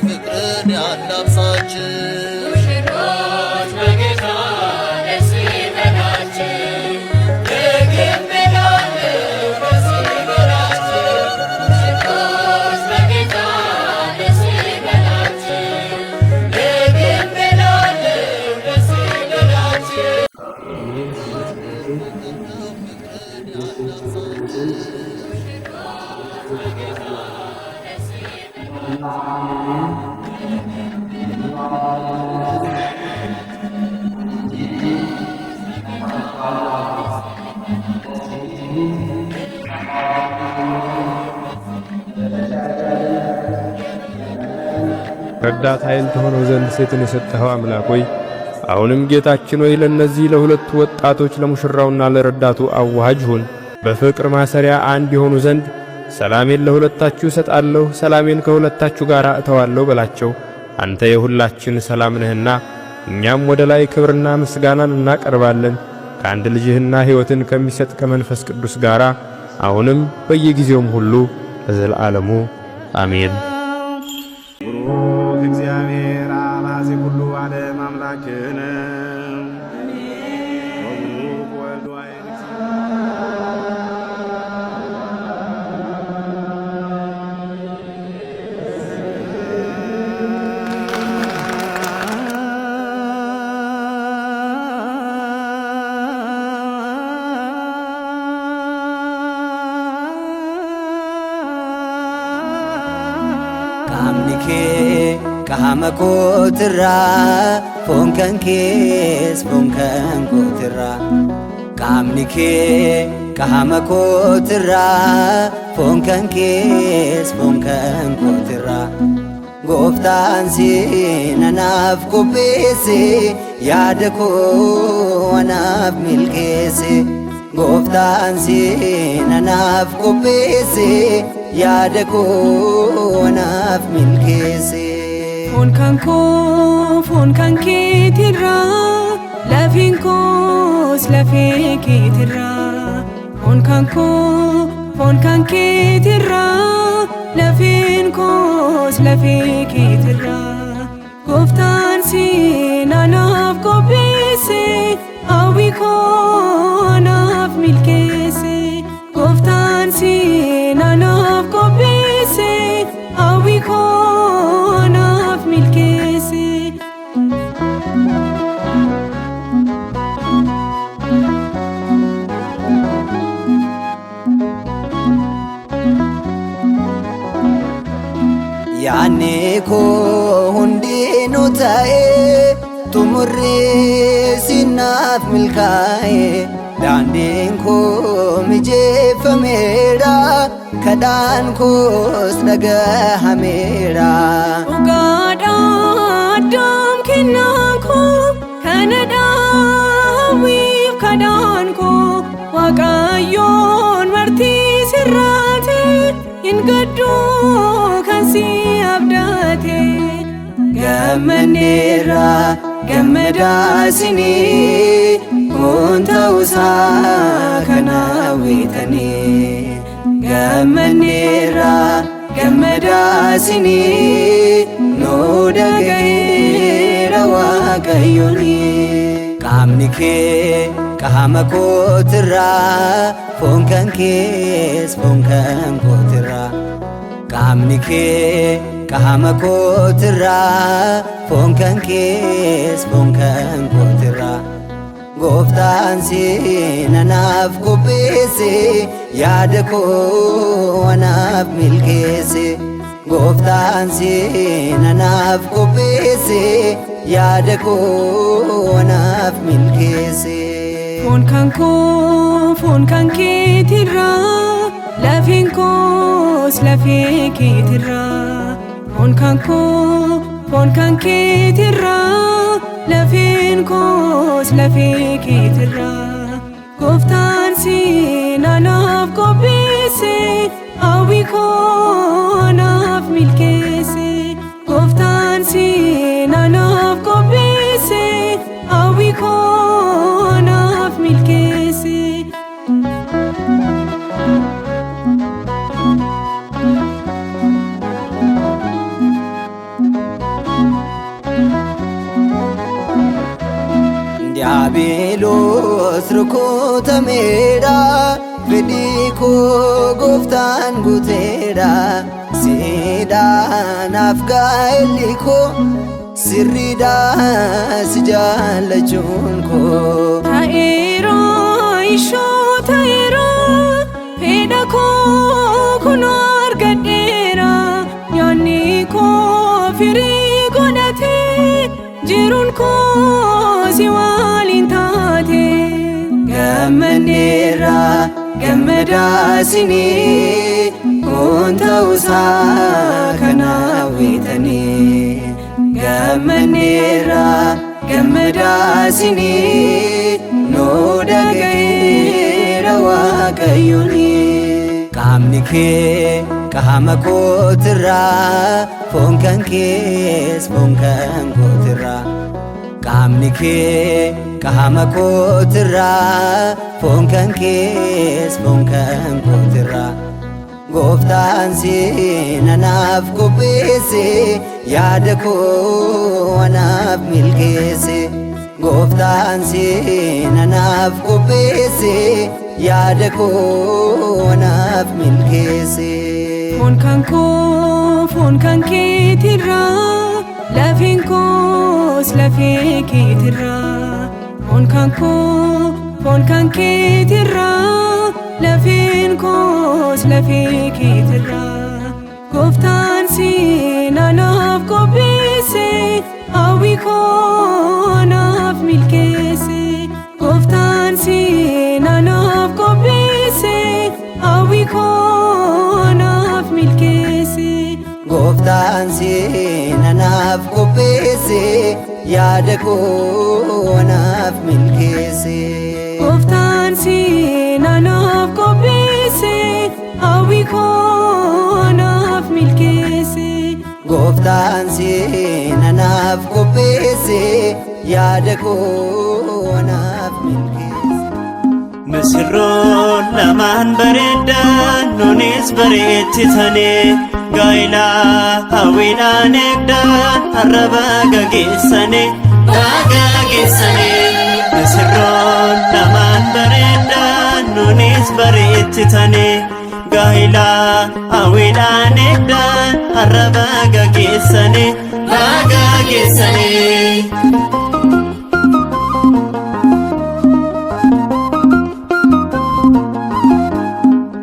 ፍቅርን ያላብሳችሁ ረዳት ኃይል ተሆነው ዘንድ ሴትን የሰጠኸው አምላክ ሆይ አሁንም ጌታችን ሆይ ለነዚህ ለሁለቱ ወጣቶች ለሙሽራውና ለረዳቱ አዋሃጅ ሁን። በፍቅር ማሰሪያ አንድ የሆኑ ዘንድ ሰላሜን ለሁለታችሁ እሰጣለሁ፣ ሰላሜን ከሁለታችሁ ጋር እተዋለሁ በላቸው። አንተ የሁላችን ሰላም ነህና እኛም ወደ ላይ ክብርና ምስጋናን እናቀርባለን ከአንድ ልጅህና ሕይወትን ከሚሰጥ ከመንፈስ ቅዱስ ጋር አሁንም በየጊዜውም ሁሉ ለዘላለሙ አሜን። እግዚአብሔር አብ ሁሉ ዓለም አምላክነ Kamakotra fonkankes fonkankotra kamnike kamakotra fonkankes fonkankotra goftan sinanaf kopese yadko anaf milkese goftan sinanaf kopese yadko anaf milkese فون كان كيترا لافينكوس لافي كيترا فون كان كيترا لافينكوس لافي كيترا قفتان سينا ناف كوبيسي أويكو ناف ملكيسي قفتان سينا ناف كوبيسي أويكو milkesi yaane ko hundi nu ta'e tumurri sinaf milkaa'e daandin ko mijeeffameera kadaan koos dhagahameera Adam kinako Canada we've kadanko waqayon marti sirrate in gaddu kan si abdate gamanera gamadasini kunta usa kana wetani gamanera gamadasini no dagaira waqayoni kamnike kamakotra fonkankes fonkankotra kamnike kamakotra fonkankes fonkankotra goftan sinanaf kopese yadko anaf milkese goftan sinanaf kopese yadko anaf milkese فون كان كيترا لافينكوس لافي كيترا فون كان كيترا لافينكوس لافي كيترا قفتان سيناناف كوبيسي أويكو ناف ملكيسي قفتان سيناناف كوبيسي أويكو ناف ملكيسي Diiyaabiloos rukutameera fedhii koo gooftaan guuteera siidhaanaaf gaa'elli koo sirriidha si jaallachuun koo ta'eeroo ishoo ta'eeroo fedha koo kunoo argadheera yaanni koo firii godhatee jiruun koo si waliin taate gammanneerra gammadaasini kun ta'uusaa kana hawwitanii gammanneerra gammadaasini nuu dhaga'eera Waaqayyooni qaamni kee qaama kootirraa foon kan kees foon kan kootirraa qaamni kee qaama kootirraa foon kan kees foon kan kootirraa Gooftaan si anaaf qopheesse yaada koo anaaf milkeesse Gooftaan si anaaf qopheesse yaada koo anaaf milkeesse foon kan keetirraa lafeen koos lafee keetirraa foon kan keetirraa lafeen koos lafee keetirraa Gooftaan si anaaf qopheesse hawwii koo anaaf milkeesse Gooftaan si anaaf qopheesse hawwii koo anaaf milkeesse Gooftaan si anaaf qopheesse yaada koo anaaf milkeesse Gooftaan si anaaf qopheesse hawwii koo anaaf milkeesse Gooftaan si anaaf qopheesse yaada koo anaaf milkeesse Misirroon lamaan bareeddaan nunis bareechitanii gaa'ilaa hawwiidhaan eegdaan arraba gaggeessanii Misirroon lamaan bareeddaan nunis bareechitanii gaa'ilaa hawwiidhaan eegdaan arraba gaggeessanii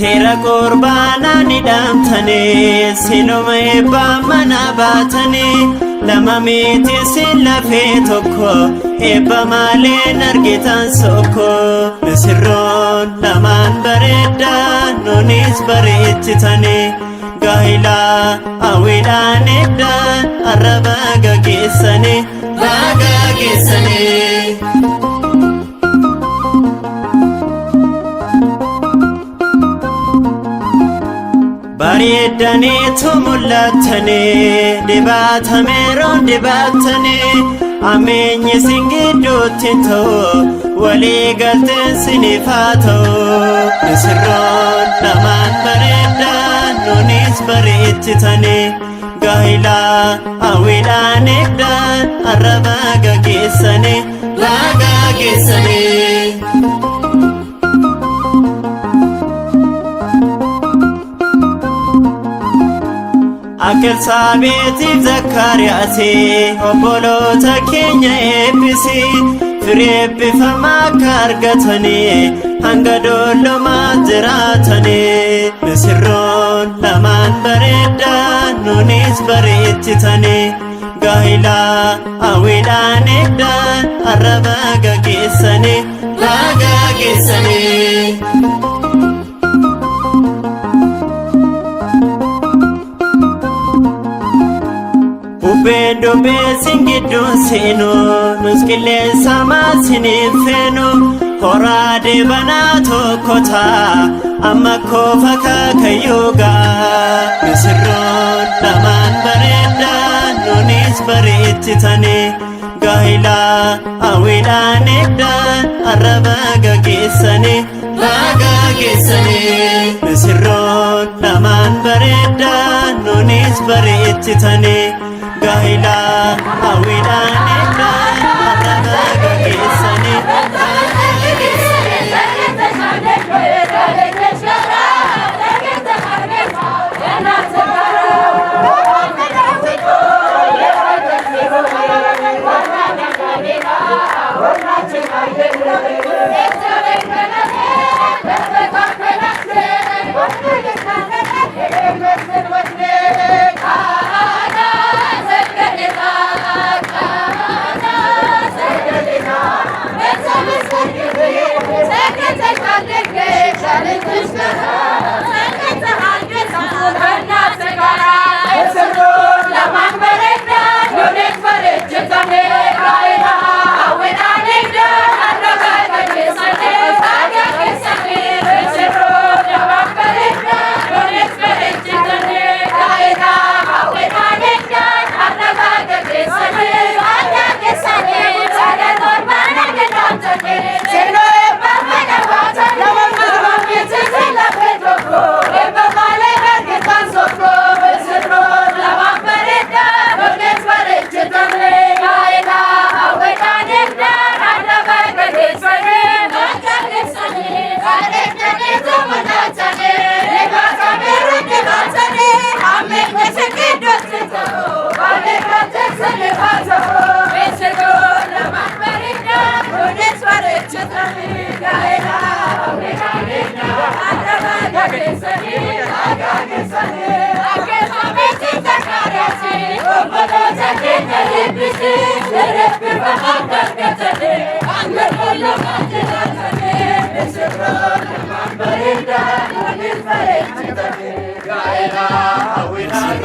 Teera qurbaanaa ni dhaamtanii sinuma eebbaa mana baatanii lama miti sin lafee tokko eebba malee argitan sokko misirroon lamaan bareeddaan nunis bareechitanii gaa'ilaa hawwiidhaan eegdaan arraba gaggeessanii bareeddaniitu mul'attanii dhibaatameeroon dhibaattanii ameenyi sin gidduutti ta'u walii galteen siniif haa ta'u misirroon lamaan bareeddaan nunis bareechitanii gaa'ilaa hawwiidhaan eegdaan arraba gaggeessanii Akkelsaabeetiif Zakkaariyaasii obboloota keenya eebbisi firii eebbifamaa akka argatanii hanga doollomaa jiraatanii misirroon lamaan bareeddaan nunis bareechitanii gaa'ilaa hawwiidhaan eegdaan arraba gaggeessanii Ubbeen sin gidduun seenu nus qilleensa maasiniin feenu horaa deebanaa tokko ta'a amma koofa kaakayyuugaa misirroon lamaan bareeddaan nunis bareechitanii gaa'ilaa hawwiidhaan eegdaan arraba gaggeessanii misirroon lamaan bareeddaan nunis bareechitanii gaa'ilaa hawwiidhaan eegdaan arraba gaggeessanii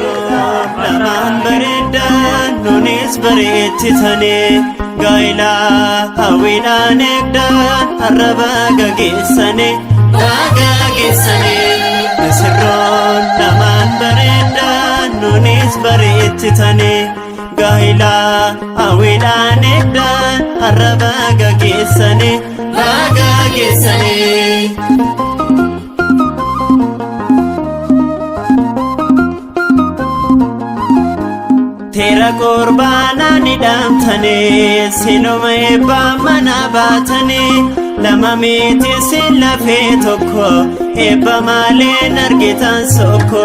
Namaan bareeddaan nunis bareechitane gaa'ela hawwiidhaan eegdaan arraba gaggeessane misirroon namaan bareeddaan nunis bareechitane gaa'ela hawwiidhaan eegdaan arraba gaggeessane Teera qurbaana ni dhaamtane sinuma eebbaa mana baatane lama miti sin lafee tokko eebba maaleen argitan sokko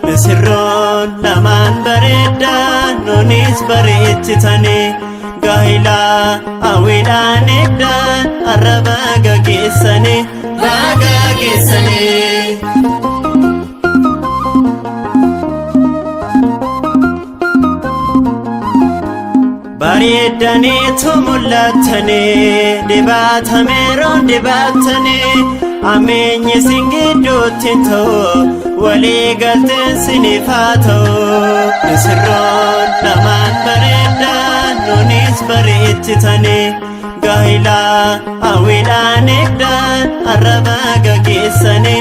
misirroon lamaan bareeddaan nunis bareechitane gaa'ela hawwiidhaan eegdaan arraba gaggeessane bareeddaniitu mul'attane dhibaatameeroon dhibaattane ameenyi sin gidduutti ta'u walii galteen siniif haa ta'u misirroon lamaan bareeddaan nunis bareechitane gaa'ela hawwiidhaan eegdaan arraba gaggeessane